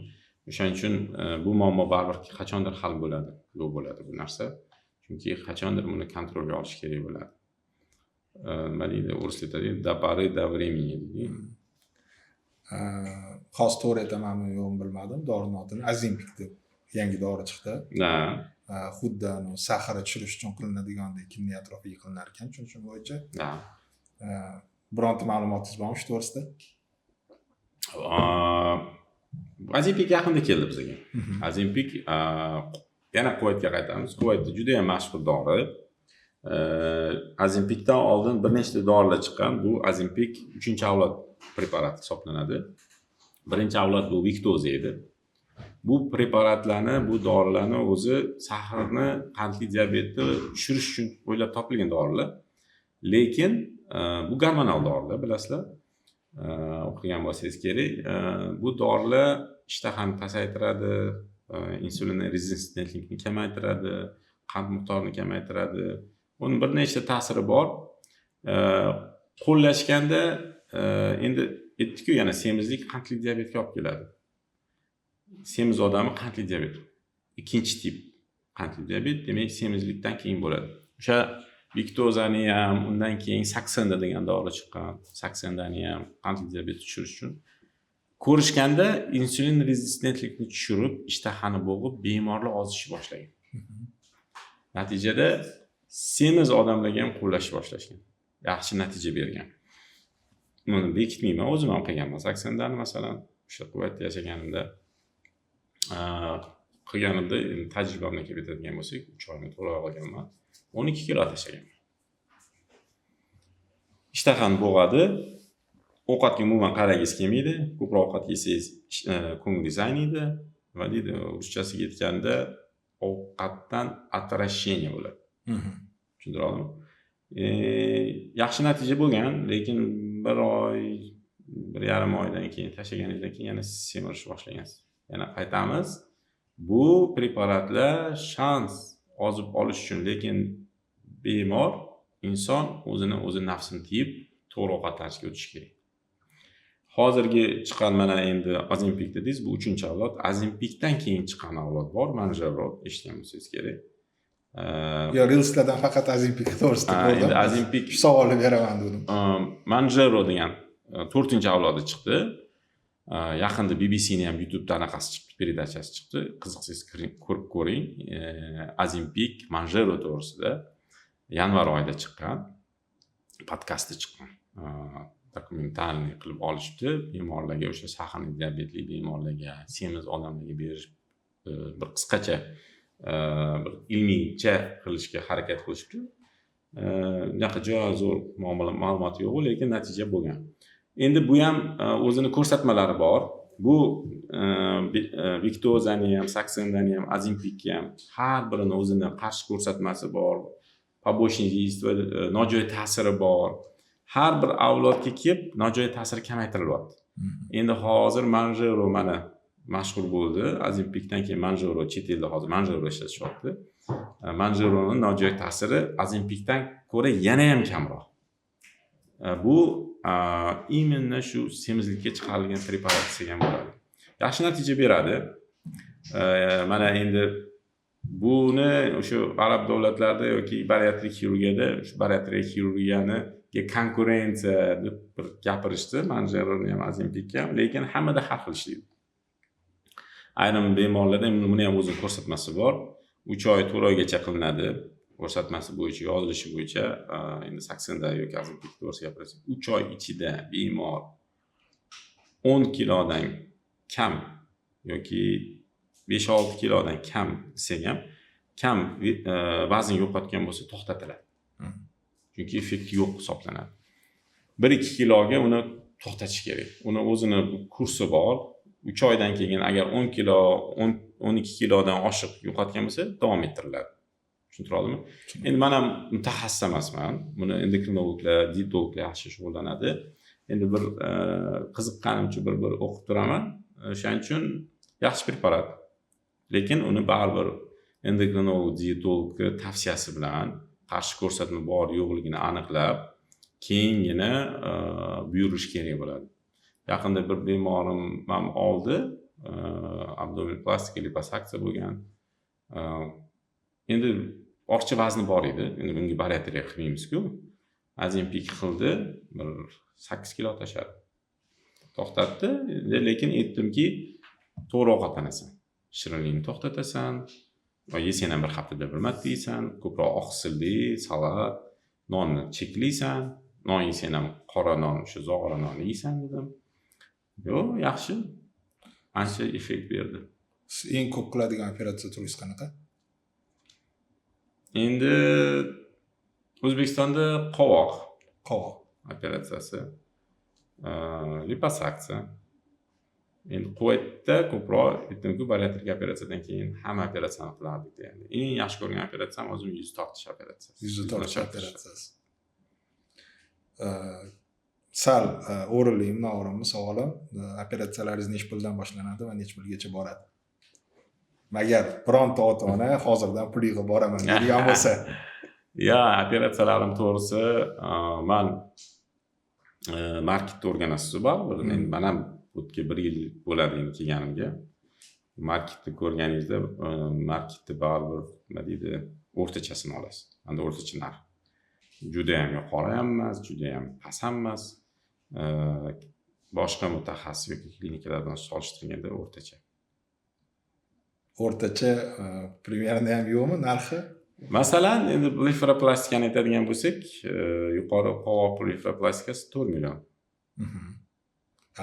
O'shaning uchun bu muammo baribir qachondir hal bo'ladi. Yo'q bo'ladi bu narsa. Chunki qachondir buni kontrolga olish kerak bo'ladi. Nima deydi, o'rislar aytadi, до поры до времени deydi. Xos to'g'ri aytamanmi yo'qmi bilmadim. Dorining otini Azimpik deb yangi dori chiqdi. Ha. Xuddi saharni tushirish uchun qilinadiganday kimni atrofiga qilinar ekan, shu bo'yicha. Ha. Bironta ma'lumotingiz bormi shu to'g'risida? Azimpik yaqinda keldi bizga. Azimpik yana Kuvaytga qaytamiz. Kuvaytda juda ham mashhur dori. Azimpikdan oldin bir nechta dorilar chiqqan. Bu Azimpik 3-avlod preparat hisoblanadi. Birinchi avlod bu Victoza edi. Bu preparatlarni, bu dorilarni o'zi saharni, qandli diabetni tushirish uchun o'ylab topilgan dorilar. Lekin bu gormonal dorilar, bilasizlar. O'qigan bo'lsangiz kerak. Bu dorilar ishtahani pasaytiradi, insulin rezistentlikni kamaytiradi, qand miqdorini kamaytiradi. Uning bir nechta ta'siri bor. Qo'llashganda endi aytdik-ku, yana semizlik qandli diabetga olib keladi. Semiz odami qandli diabet. Ikkinchi tip qandli diabet, demak semizlikdan keyin bo'ladi. O'sha Victozani ham, undan keyin Saxenda degan dori chiqqan. Saxendani ham qandli diabet tushirish uchun ko'rishganda insulin rezistentlikni tushirib, ishtahani bo'g'ib, bemorlar ozishni boshlagan. Natijada semiz odamlarga ham qo'llashni boshlashgan. Yaxshi natija bergan. Buni bekitmayman, o'zim ham qilganman. Saxendani masalan, o'sha Kuvaytda yashaganimda qilganimda, tajribamdan kelib aytadigan bo'lsak, 3 oyni to'liq olganman. 12 kilo tashlaganman. Ishtahani bo'g'adi. Ovqatga umuman qaragingiz kelmaydi. Ko'proq ovqat yesangiz ko'nglingiz ayniydi. Nima deydi, ruschasiga aytganda ovqatdan отвращение bo'ladi. Tushuntirdingmi? Yaxshi natija bo'lgan, lekin 1 oy, 1,5 oydan keyin tashlaganingizdan keyin yana semirish boshlagansiz. Yana qaytamiz. Bu preparatlar shans ozib olish uchun, lekin bemor inson o'zi nafsini tiyib to'g'ri ovqatlanishga o'tishi kerak. Hozirgi chiqqan mana endi Azimpik dedingiz, bu 3-avlod. Azimpikdan keyin chiqqan avlod bor, Manjaro, eshitgan bo'lsangiz kerak. Yo, Reelslardan faqat Azimpik to'g'risida ko'rdim. Endi Azimpik savolni beraman dedim. Manjaro degan 4-avlodi chiqdi. Yaqinda BBC'ning ham YouTube'da anaqasi chiqdi, peredachasi chiqdi. Qiziqsangiz ko'rib ko'ring. Azimpik, Manjaro to'g'risida yanvar oyida chiqqan, podkastda chiqqan. Dokumentalniy qilib olishdi. Bemorlarga, o'sha saharni diabetli bemorlarga, semiz odamlarga berish bir qisqacha bir ilmiycha qilishga harakat qilishdi. Unaqa juda zo'r ma'lumot yo'q, lekin natija bo'lgan. Endi bu ham o'zini ko'rsatmalari bor. Bu Victozani ham, Saxendani ham, Azimpikni ham har birini o'zini qarshi ko'rsatmasi bor. Побочный действие, nojo'ya ta'siri bor. Har bir avlodga kelib nojo'ya ta'siri kamaytirilyapti. Endi hozir Manjaro mana mashhur bo'ldi. Azimpikdan keyin Manjaro chet elda hozir Manjaro ishlashyapti. Manjaroning nojo'ya ta'siri Azimpikdan ko'ra yana ham kamroq. Bu именно shu semizlikka chiqarilgan preparat degan bo'ladi. Yaxshi natija beradi. Mana endi buni o'sha arab davlatlarida yoki bariatrik xirurgiyada shu bariatrik xirurgiyaniga konkurensiya deb bir gapirishdi, Manjaroni ham Azimpikni ham, lekin hammada har xil ishlaydi. Ayrim bemorlarda buni ham o'zining ko'rsatmasi bor. 3 oy 4 oygacha qilinadi. Ko'rsatmasi bo'yicha, yozilishi bo'yicha, endi Saxenda yoki Azimpik to'g'risi gapirsak, 3 oy ichida bemor 10 kilodan kam yoki 5-6 kilodan kam desak ham, kam vazn yo'qotgan bo'lsa to'xtatiladi. Chunki effekti yo'q hisoblanadi. 1-2 kiloga uni to'xtatish kerak. Uni o'zini kursi bor. 3 oydan keyin agar 10 kilo, 12 kilodan oshiq yo'qotgan bo'lsa, davom ettiriladi. Tushuntira oldimmi? Endi men ham mutaxassis emasman. Buni endokrinologlar, dietologlar yaxshi shug'ullanadi. Endi bir qiziqqanim uchun bir o'qib turaman. O'shaning uchun yaxshi preparat. Lekin uni baribir endokrinolog, dietolog tavsiyasi bilan qarshi ko'rsatma bor yo'qligini aniqlab, keyingina buyurish kerak bo'ladi. Yaqinda bir bemorim ham oldi, abdominoplastika liposaksiya bo'lgan. Endi ortiqcha vazni bor edi. Endi bunga bariatriya qilmaymiz-ku. Azimpik qildi, bir 8 kilo tashladi. To'xtatdi, lekin aytdimki, to'g'ri ovqatlanasan. Shirinlikni to'xtatasan, yesang ham bir haftada bir marta yeysan, ko'proq oqsilli, salat, nonni cheklaysan, non yesang ham qora non, shu zog'ora nonni yeysan dedim. Yo'q, yaxshi. Ancha effekt berdi. Siz eng ko'p qiladigan operatsiya turingiz qanaqa? Endi O'zbekistonda qovoq operatsiyasi, liposaksiya. Endi Kuvaytda ko'proq aytdimku, bariatrik operatsiyadan keyin hamma operatsiyani qilardik deydi. Eng yaxshi ko'rgan operatsiyam o'zim yuz tortish operatsiyasi. Yuz tortish operatsiyasi. Sal o'rinli, noo'rinmi savolim? Operatsiyalaringiz necha puldan boshlanadi va necha pulgacha boradi? Magar bironta ota-ona hozirdan pul yig'ib boraman degan bo'lsa. Ya, operatsiyalarim to'g'risi, men marketda o'rganasiz baribir. Men ham o'tga 1 yil bo'ladi endi kelganimga. Marketda ko'rganingizda, marketda baribir nima deydi, o'rtachasini olasiz. Endi o'rtacha narx. Juda ham yuqori ham emas, juda ham past ham emas. Boshqa mutaxassis yoki klinikalar bilan solishtirganda o'rtacha. O'rtacha примерно ham yo'qmi narxi? Masalan, endi blefaroplastikani aytadigan bo'lsak, yuqori qovoq blefaroplastikasi 4 million.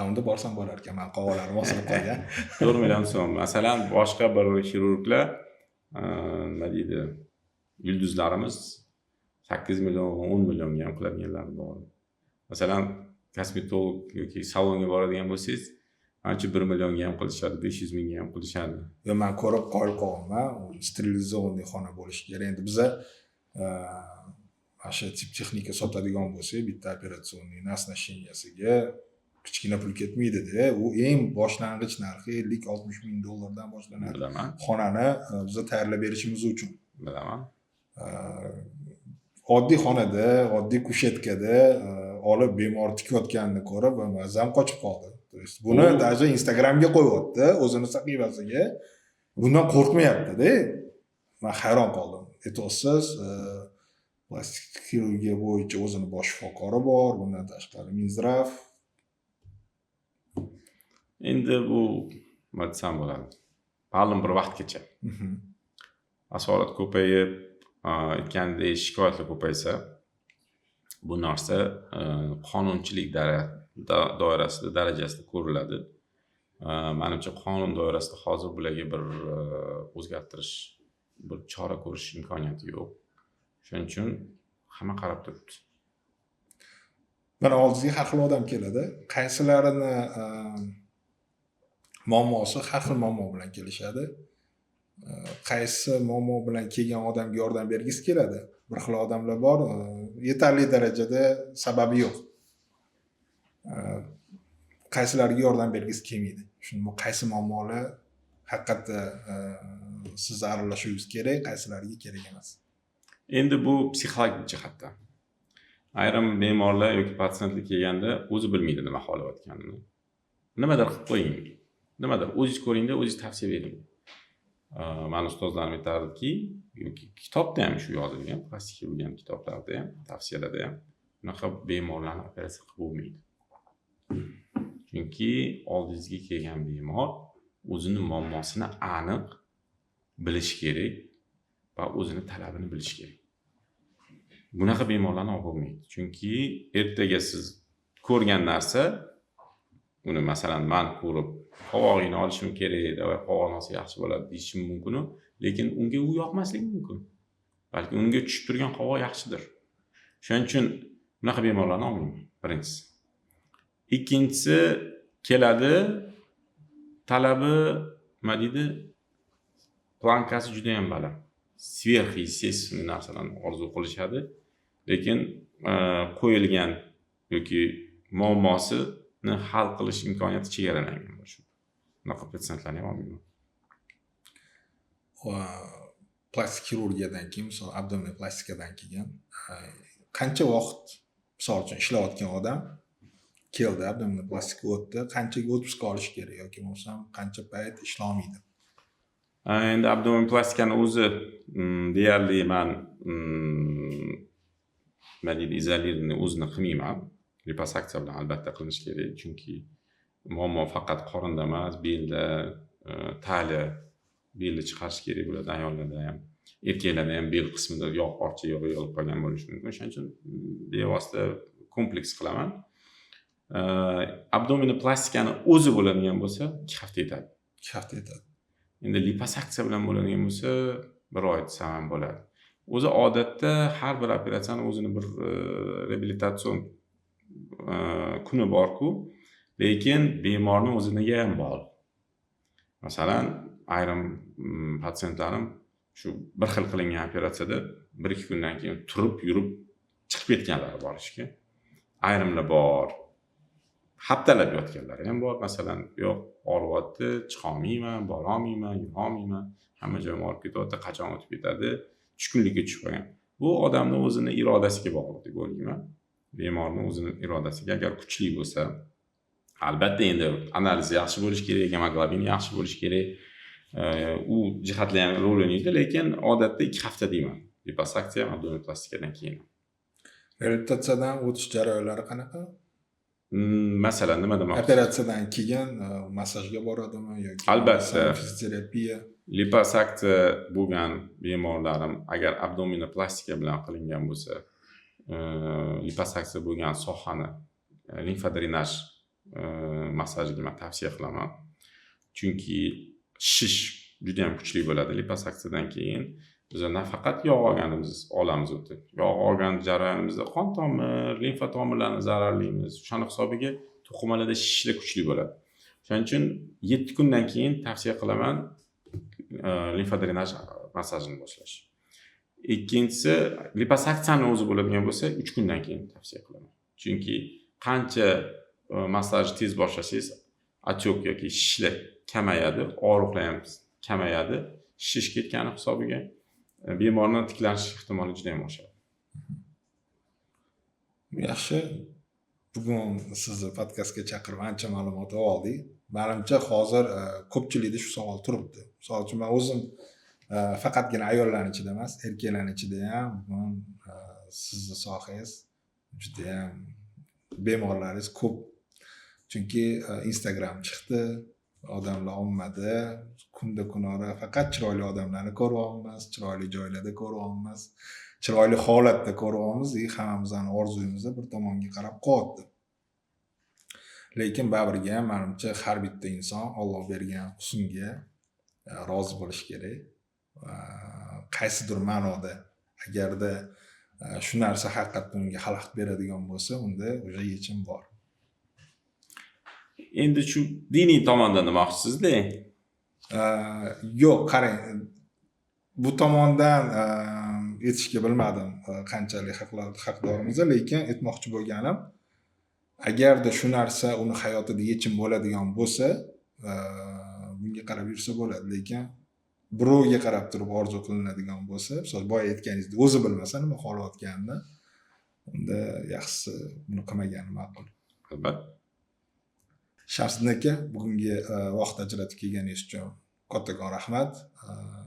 Unda borsam bo'lar ekan, men qovoqlarim osilib qolgan. 4 million so'm. Masalan, boshqa bir xirurglar nima deydi, yulduzlarimiz 8 million, 10 millionga ham qiladiganlar bor. Masalan, kosmetolog yoki salonga boradigan bo'lsangiz, ancha 1 millionga ham qilishadi, 500 mingga ham qilishadi. Yo, men ko'rib qoyil qolganman, sterilizovanniy xona bo'lishi kerak. Endi biza o'sha tip texnika sotadigan bo'lsak, bitta operatsionni nasnashingasiga kichkina pul ketmaydi-da. U eng boshlang'ich narxi 50-60 ming dollardan boshlanadi. Bilaman. Xonani biza tayyorlab berishimiz uchun. Bilaman. Oddiy xonada, oddiy kushetkada olib bemor tikayotganini ko'rib, mazam qochib qoldi. Buni даже Instagramga qo'yibdi, o'zini sahifasiga. Bundan qo'rqmayapti-da. Men hayron qoldim. Aytasiz, plastik xirurgiya bo'yicha o'zini bosh shifokori bor, bundan tashqari Minzdrav. Endi bu nima desam bo'ladi? Ma'lum bir vaqtgacha. Asorat ko'payib, aytgandek shikoyatlar ko'paysa, bu narsa qonunchilik doirasida, darajasida ko'riladi. Menimcha qonun doirasida hozir bularga bir o'zgartirish bir chora ko'rish imkoniyati yo'q. Shuning uchun hamma qarab turibdi. Mana oldingizga har xil odam keladi. Qaysilarini muammosi har xil muammo bilan kelishadi. Qaysi muammo bilan kelgan odamga yordam bergisi keladi. Bir xil odamlar bor, yetarli darajada sababi yo'q. Qaysilariga yordam bergisi kelmaydi. Shunda qaysi muammolar haqiqatda siz aralashuvingiz kerak, qaysilariga kerak emas. Endi bu psixologik jihatdan. Ayrim bemorlar yoki patsientlar kelganda o'zi bilmaydi nima xohlayotganini. Nimadir qilib qo'ying. Nimadir o'zingiz ko'ringda, o'zingiz tavsiya bering. Mana ustozlarim aytardiki, yoki kitobda ham shu yozilgan, plastik xirurgiya kitoblarida ham, tavsiyalarda ham bunaqa bemorlarni operatsiya qilib bo'lmaydi. Chunki oldingizga kelgan bemor o'zini muammosini aniq bilish kerak va o'zini talabini bilish kerak. Bunaqa bemorlarni olib bo'lmaydi. Chunki ertaga siz ko'rgan narsa, uni masalan men ko'rib qovog'ingni olishim kerak va qovog'ini olsa yaxshi bo'ladi deyishim mumkin, lekin unga u yoqmasligi mumkin. Balki unga tushib turgan qovoq yaxshidir. Shuning uchun bunaqa bemorlarni olmayman, birinchisi. Ikkinchisi keladi, talabi nima deydi? Plankasi juda ham baland. Sverxiyestественный narsalarni orzu qilishadi, lekin qo'yilgan yoki muammosini hal qilish imkoniyati chegaralangan bo'ladi. Bunaqa patsientlarni ham olmayman. Plastik xirurgiyadan keyin, misol abdominal plastikadan keyin qancha vaqt misol uchun ishlayotgan odam keldi, abdominal plastika o'tdi, qanchaga o'tib qolish kerak yoki bo'lmasam qancha payt ishlamaydi? Endi abdominal plastikani o'zi deyarli men izolirованный o'zini qilmayman. Liposaksiya bilan albatta qilinish kerak, chunki muammo faqat qorinda emas, belda, tali, belni chiqarish kerak bo'ladi ayollarda ham. Erkaklarda ham bel qismida yog' orcha yog'i yig'ilib qolgan bo'lishi mumkin. Shuning uchun bevosita kompleks qilaman. Abdominal plastikani o'zi bo'ladigan bo'lsa 2 hafta yetadi. 2 hafta yetadi. Endi liposaksiya bilan bo'ladigan bo'lsa 1 oy desam ham bo'ladi. O'zi odatda har bir operatsiyani o'zini bir reabilitatsion kuni bor-ku, lekin bemorning o'ziga ham bog'liq. Masalan, ayrim patsientlarim shu bir xil qilingan operatsiyada 1-2 kundan keyin turib, yurib chiqib ketganlar bor ishga. Ayrimlar bor, haftalab yotganlar ham bor. Masalan, yo'q, og'riyapti, chiqa olmayman, bora olmayman, yura olmayman, hamma joyim og'rib ketyapti, qachon o'tib ketadi, tushkunlikka tushib qolgan. Bu odamning o'zini irodasiga bog'liq deb o'ylayman. Bemorning o'zini irodasiga, agar kuchli bo'lsa, albatta endi analiz yaxshi bo'lishi kerak, gemoglobin yaxshi bo'lishi kerak. U jihatlar ham rol o'ynaydi, lekin odatda 2 hafta deyman. Liposaksiya ham abdominal plastikadan keyin. Reabilitatsiyadan o'tish jarayonlari qanaqa? Masalan, nima demoqchi? Operatsiyadan keyin massajga boradimi yoki albatta fizioterapiya? Liposaksiya bo'lgan bemorlarim agar abdominal plastika bilan qilingan bo'lsa, liposaksiya bo'lgan sohani limfodrenaj massajiga men tavsiya qilaman. Chunki shish juda ham kuchli bo'ladi liposaksiyadan keyin. Biz nafaqat yog' olganimiz olamiz o'tib. Yog' olgan jarayonimizda qon tomir, limfa tomirlarini zararlaymiz. O'shaning hisobiga to'qimalarda shishlar kuchli bo'ladi. Shuning uchun 7 kundan keyin tavsiya qilaman limfodrenaj massajini boshlash. Ikkinchisi, liposaksiyani o'zi bo'ladigan bo'lsa 3 kundan keyin tavsiya qilaman. Chunki qancha massajni tez boshlasangiz, atyok yoki shishlar kamayadi, og'riqlar ham kamayadi. Shish ketgani hisobiga bemorning tiklanish ehtimoli juda ham oshadi. Yaxshi. Bugun sizni podkastga chaqirib ancha ma'lumot oldik. Menimcha hozir ko'pchilikda shu savol turibdi. Misol uchun men o'zim faqatgina ayollarning ichida emas, erkaklarning ichida ham bugun sizni sohangiz juda ham bemorlaringiz ko'p. Chunki Instagram chiqdi, odamlar ommada kunda kunora faqat chiroyli odamlarni ko'ryapmiz, chiroyli joylarda ko'ryapmiz, chiroyli holatda ko'ryapmiz, hammamizning orzuyimizda bir tomonga qarab qo'yapti. Lekin baribir ham menimcha har bitta inson Alloh bergan husnga rozi bo'lish kerak. qaysidir ma'noda agarda shu narsa haqiqatdan unga xalaqit beradigan bo'lsa, unda o'sha yechim bor. Endi shu diniy tomondan demoqchisizda. Yo'q, qarang, bu tomondan aytishga bilmadim qanchalik haqdorimiz, lekin aytmoqchi bo'lganim, agarda shu narsa uni hayotida yechim bo'ladigan bo'lsa, bunga qarab yursa bo'ladi, lekin birovga qarab turib orzu qilinadigan bo'lsa, misol boya aytganingizdek, o'zi bilmasa nima xohlayotganini, unda yaxshisi buni qilmagani ma'qul. Albatta. Shamsiddin aka, bugungi vaqt ajratib kelganingiz uchun kattakon rahmat.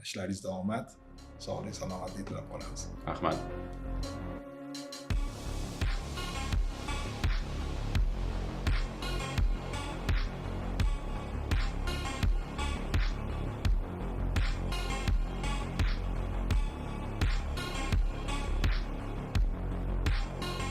Ishlaringizda omad, sog'lik, salomatlik tilab qolamiz. Rahmat.